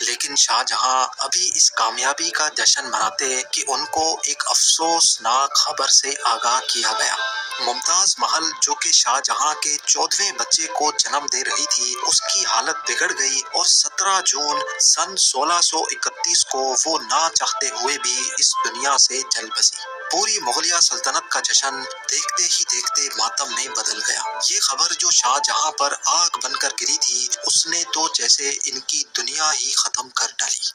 لیکن شاہجہاں ابھی اس کامیابی کا جشن مناتے کہ ان کو ایک افسوسناک خبر سے آگاہ کیا گیا۔ ممتاز محل جو کہ شاہجہاں کے 14ویں بچے کو جنم دے رہی تھی، اس کی حالت بگڑ گئی اور 17 جون سن 1631 کو وہ نہ چاہتے ہوئے بھی اس دنیا سے چل بسی۔ پوری مغلیہ سلطنت کا جشن دیکھتے ہی دیکھتے ماتم میں بدل گیا۔ یہ خبر جو شاہجہاں پر آگ بن کر گری تھی، اس نے تو جیسے ان کی دنیا ہی ختم کر ڈالی۔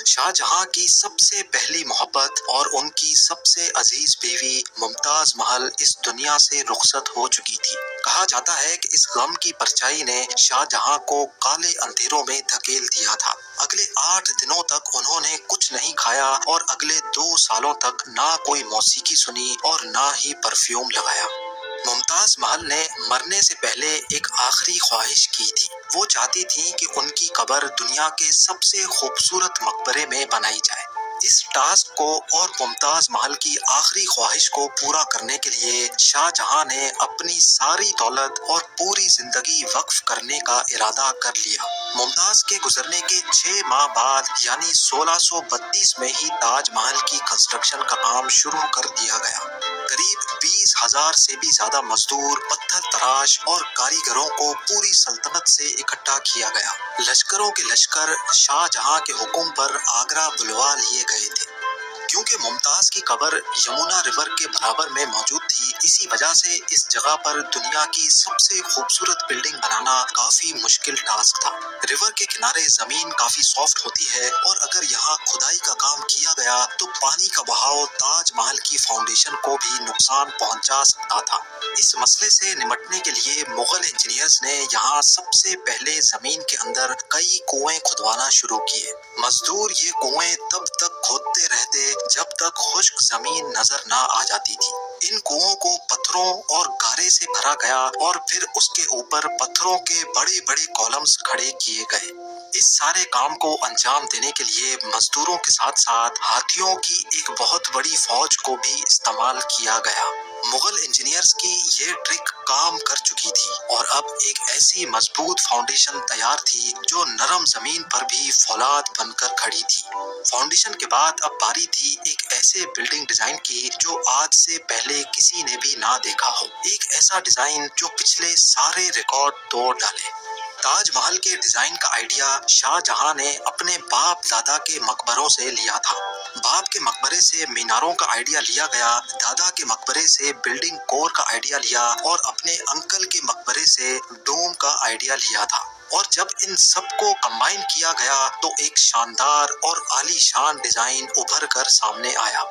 شاہجہاں کی سب سے پہلی محبت اور ان کی سب سے عزیز بیوی ممتاز محل اس دنیا سے رخصت ہو چکی تھی۔ کہا جاتا ہے کہ اس غم کی پرچھائی نے شاہجہاں کو کالے اندھیروں میں دھکیل دیا تھا۔ اگلے 8 دنوں تک انہوں نے کچھ نہیں کھایا اور اگلے 2 سالوں تک نہ کوئی موسیقی سنی اور نہ ہی پرفیوم لگایا۔ ممتاز محل نے مرنے سے پہلے ایک آخری خواہش کی تھی۔ وہ چاہتی تھیں کہ ان کی قبر دنیا کے سب سے خوبصورت مقبرے میں بنائی جائے۔ اس ٹاسک کو اور ممتاز محل کی آخری خواہش کو پورا کرنے کے لیے شاہجہاں نے اپنی ساری دولت اور پوری زندگی وقف کرنے کا ارادہ کر لیا۔ ممتاز کے گزرنے کے 6 ماہ بعد یعنی 1632 میں ہی تاج محل کی کنسٹرکشن کا کام شروع کر دیا گیا۔ قریب 20,000 سے بھی زیادہ مزدور، پتھر تراش اور کاریگروں کو پوری سلطنت سے اکٹھا کیا گیا۔ لشکروں کے لشکر شاہجہاں کے حکم پر آگرہ بلوا لیے گئے تھے۔ کیونکہ ممتاز کی قبر یمنا ریور کے برابر میں موجود تھی، اسی وجہ سے اس جگہ پر دنیا کی سب سے خوبصورت بلڈنگ بنانا کافی مشکل ٹاسک تھا۔ ریور کے کنارے زمین کافی سافٹ ہوتی ہے اور اگر یہاں کھدائی کا کام کیا گیا تو پانی کا بہاؤ تاج محل کی فاؤنڈیشن کو بھی نقصان پہنچا سکتا تھا۔ اس مسئلے سے نمٹنے کے لیے مغل انجینئرز نے یہاں سب سے پہلے زمین کے اندر کئی کنویں کھدوانا شروع کیے۔ مزدور یہ کنویں تب تک کھودتے رہتے جب تک خشک زمین نظر نہ آ جاتی تھی۔ ان کنووں کو پتھروں اور گارے سے بھرا گیا اور پھر اس کے اوپر پتھروں کے بڑے بڑے کالمز کھڑے کیے گئے۔ اس سارے کام کو انجام دینے کے لیے مزدوروں کے ساتھ ساتھ ہاتھیوں کی ایک بہت بڑی فوج کو بھی استعمال کیا گیا۔ مغل انجینئرز کی یہ ٹرک کام کر چکی تھی اور اب ایک ایسی مضبوط فاؤنڈیشن تیار تھی جو نرم زمین پر بھی فولاد بن کر کھڑی تھی۔ فاؤنڈیشن کے بعد اب باری تھی ایک ایسے بلڈنگ ڈیزائن کی جو آج سے پہلے کسی نے بھی نہ دیکھا ہو، ایک ایسا ڈیزائن جو پچھلے سارے ریکارڈ توڑ ڈالے۔ تاج محل کے ڈیزائن کا آئیڈیا شاہجہاں نے اپنے باپ دادا کے مقبروں سے لیا تھا۔ باپ کے مقبرے سے میناروں کا آئیڈیا لیا گیا، دادا کے مقبرے سے بلڈنگ کور کا آئیڈیا لیا اور اپنے انکل کے مقبرے سے ڈوم کا آئیڈیا لیا تھا۔ اور جب ان سب کو کمبائن کیا گیا تو ایک شاندار اور عالی شان ڈیزائن ابھر کر سامنے آیا۔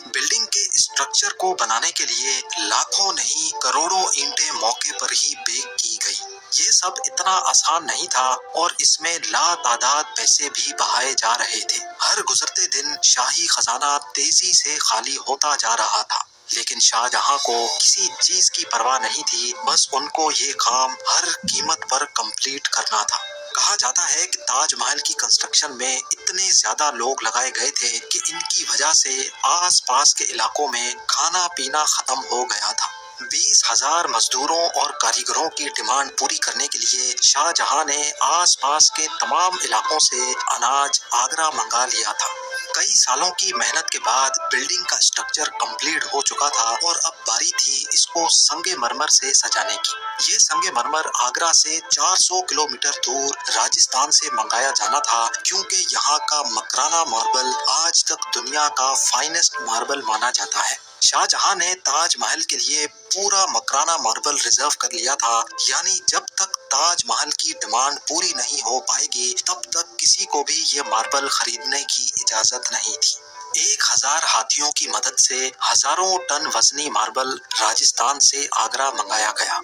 بلڈنگ کے اسٹرکچر کو بنانے کے لیے لاکھوں نہیں کروڑوں اینٹیں موقع پر ہی بیک کی گئی۔ یہ سب اتنا آسان نہیں تھا اور اس میں لاتعداد پیسے بھی بہائے جا رہے تھے۔ ہر گزرتے دن شاہی خزانہ تیزی سے خالی ہوتا جا رہا تھا، لیکن شاہجہاں کو کسی چیز کی پرواہ نہیں تھی، بس ان کو یہ کام ہر قیمت پر کمپلیٹ کرنا تھا۔ کہا جاتا ہے کہ تاج محل کی کنسٹرکشن میں اتنے زیادہ لوگ لگائے گئے تھے کہ ان کی وجہ سے آس پاس کے علاقوں میں کھانا پینا ختم ہو گیا تھا۔ 20,000 مزدوروں اور کاریگروں کی ڈیمانڈ پوری کرنے کے لیے شاہجہاں نے آس پاس کے تمام علاقوں سے اناج آگرہ منگا لیا تھا۔ کئی سالوں کی محنت کے بعد بلڈنگ کا اسٹرکچر کمپلیٹ ہو چکا تھا اور اب باری تھی اس کو سنگ مرمر سے سجانے کی۔ یہ سنگ مرمر آگرہ سے 400 کلومیٹر دور راجستھان سے منگایا جانا تھا، کیونکہ یہاں کا مکرانہ ماربل آج تک دنیا کا فائنسٹ ماربل مانا جاتا ہے۔ شاہجہاں نے تاج محل کے لیے پورا مکرانہ ماربل ریزرو کر لیا تھا، یعنی جب تک تاج محل کی ڈیمانڈ پوری نہیں ہو پائے گی تب تک کسی کو بھی یہ ماربل خریدنے کی اجازت نہیں تھی۔ 1000 ہاتھیوں کی مدد سے ہزاروں ٹن وزنی ماربل راجستھان سے آگرہ منگایا گیا۔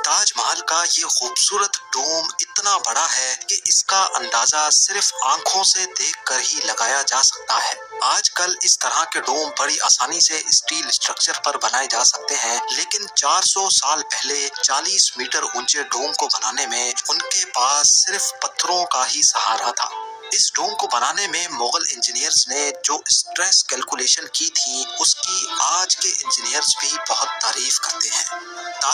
تاج محل کا یہ خوبصورت ڈوم اتنا بڑا ہے کہ اس کا اندازہ صرف آنکھوں سے دیکھ کر ہی لگایا جا سکتا ہے۔ آج کل اس طرح کے ڈوم بڑی آسانی سے اسٹیل اسٹرکچر پر بنائے جا سکتے ہیں، لیکن 400 سال پہلے 40 میٹر اونچے ڈوم کو بنانے میں ان کے پاس صرف پتھروں کا ہی سہارا تھا۔ اس ڈوم کو بنانے میں مغل انجینئرز نے جو اسٹریس کیلکولیشن کی تھی، اس کی آج کے انجینئرز بھی بہت تعریف کرتے ہیں۔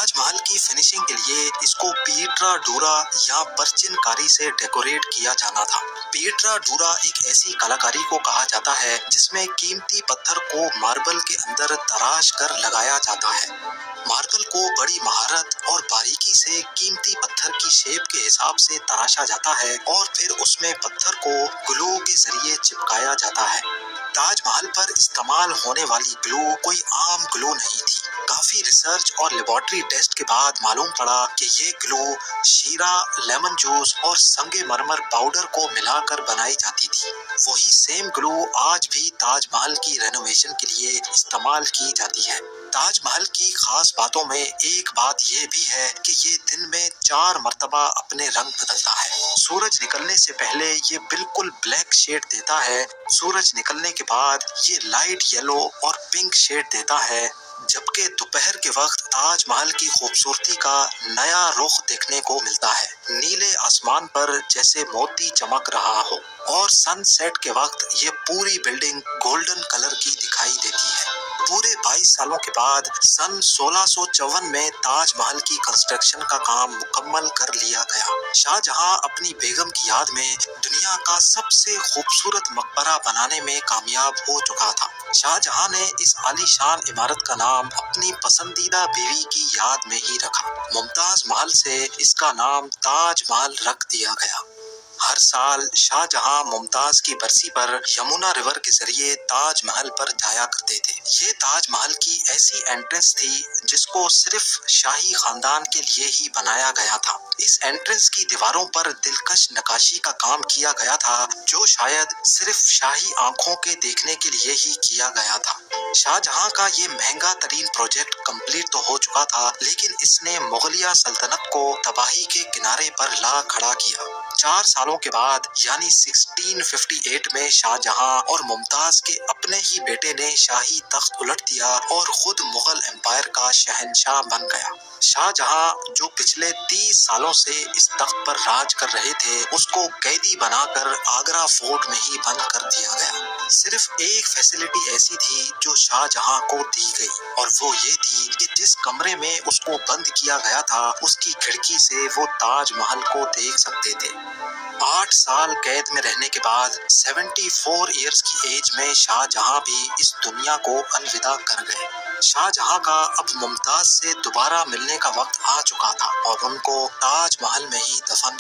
تاج محل کی فنیشنگ کے لیے اس کو پیٹرا ڈورا یا پرچن کاری سے ڈیکوریٹ کیا جانا تھا۔ پیٹرا ڈورا ایک ایسی کلاکاری کو کہا جاتا ہے جس میں قیمتی پتھر کو ماربل کے اندر تراش کر لگایا جاتا ہے۔ ماربل کو بڑی مہارت اور باریکی سے قیمتی پتھر کی شیپ کے حساب سے تراشا جاتا ہے اور پھر اس میں پتھر کو گلو کے ذریعے چپکایا جاتا ہے۔ تاج محل پر استعمال ہونے والی گلو کوئی عام گلو نہیں تھی۔ کافی ریسرچ اور لیبارٹری ٹیسٹ کے بعد معلوم پڑا کہ یہ گلو شیرہ، لیمن جوس اور سنگ مرمر پاؤڈر کو ملا کر بنائی جاتی تھی۔ وہی سیم گلو آج بھی تاج محل کی رینوویشن کے لیے استعمال کی جاتی ہے۔ تاج محل کی خاص باتوں میں ایک بات یہ بھی ہے کہ یہ دن میں 4 مرتبہ اپنے رنگ بدلتا ہے۔ سورج نکلنے سے پہلے یہ بالکل بلیک شیڈ دیتا ہے، سورج نکلنے کے بعد یہ لائٹ یلو اور پنک شیڈ دیتا ہے، جبکہ دوپہر کے وقت تاج محل کی خوبصورتی کا نیا رخ دیکھنے کو ملتا ہے، نیلے آسمان پر جیسے موتی چمک رہا ہو، اور سن سیٹ کے وقت یہ پوری بلڈنگ گولڈن کلر کی دکھائی دیتی ہے۔ پورے 22 سالوں کے بعد سن 1654 میں تاج محل کی کنسٹرکشن کا کام مکمل کر لیا گیا۔ شاہ جہاں اپنی بیگم کی یاد میں دنیا کا سب سے خوبصورت مقبرہ بنانے میں کامیاب ہو چکا تھا۔ شاہ جہاں نے اس عالی شان عمارت کا نام اپنی پسندیدہ بیوی کی یاد میں ہی رکھا۔ ممتاز محل سے اس کا نام تاج محل رکھ دیا گیا۔ ہر سال شاہ جہاں ممتاز کی برسی پر یمنا ریور کے ذریعے تاج محل پر جایا کرتے تھے۔ یہ تاج محل کی ایسی انٹرنس تھی جس کو صرف شاہی خاندان کے لیے ہی بنایا گیا تھا۔ اس انٹرنس کی دیواروں پر دلکش نقاشی کا کام کیا گیا تھا جو شاید صرف شاہی آنکھوں کے دیکھنے کے لیے ہی کیا گیا تھا۔ شاہ جہاں کا یہ مہنگا ترین پروجیکٹ کمپلیٹ تو ہو چکا تھا، لیکن اس نے مغلیہ سلطنت کو تباہی کے کنارے پر لا کھڑا کیا۔ 4 سالوں کے بعد یعنی 1658 میں شاہ جہاں اور ممتاز کے اپنے ہی بیٹے نے شاہی تخت الٹ دیا اور خود مغل امپائر کا شہنشاہ بن گیا۔ شاہ جہاں جو پچھلے 30 سالوں سے اس تخت پر راج کر رہے تھے، اس کو قیدی بنا کر آگرہ فورٹ میں ہی بند کر دیا گیا۔ صرف ایک فیسلٹی ایسی تھی جو شاہ جہاں کو دی گئی، اور وہ یہ تھی کہ جس کمرے میں اس کو بند کیا گیا تھا اس کی کھڑکی سے وہ تاج محل کو دیکھ سکتے تھے۔ 8 سال قید میں رہنے کے بعد 74 ایئرز کی ایج میں شاہ جہاں بھی اس دنیا کو الوداع کر گئے۔ شاہ جہاں کا اب ممتاز سے دوبارہ ملنے کا وقت آ چکا تھا اور ان کو تاج محل میں ہی دفن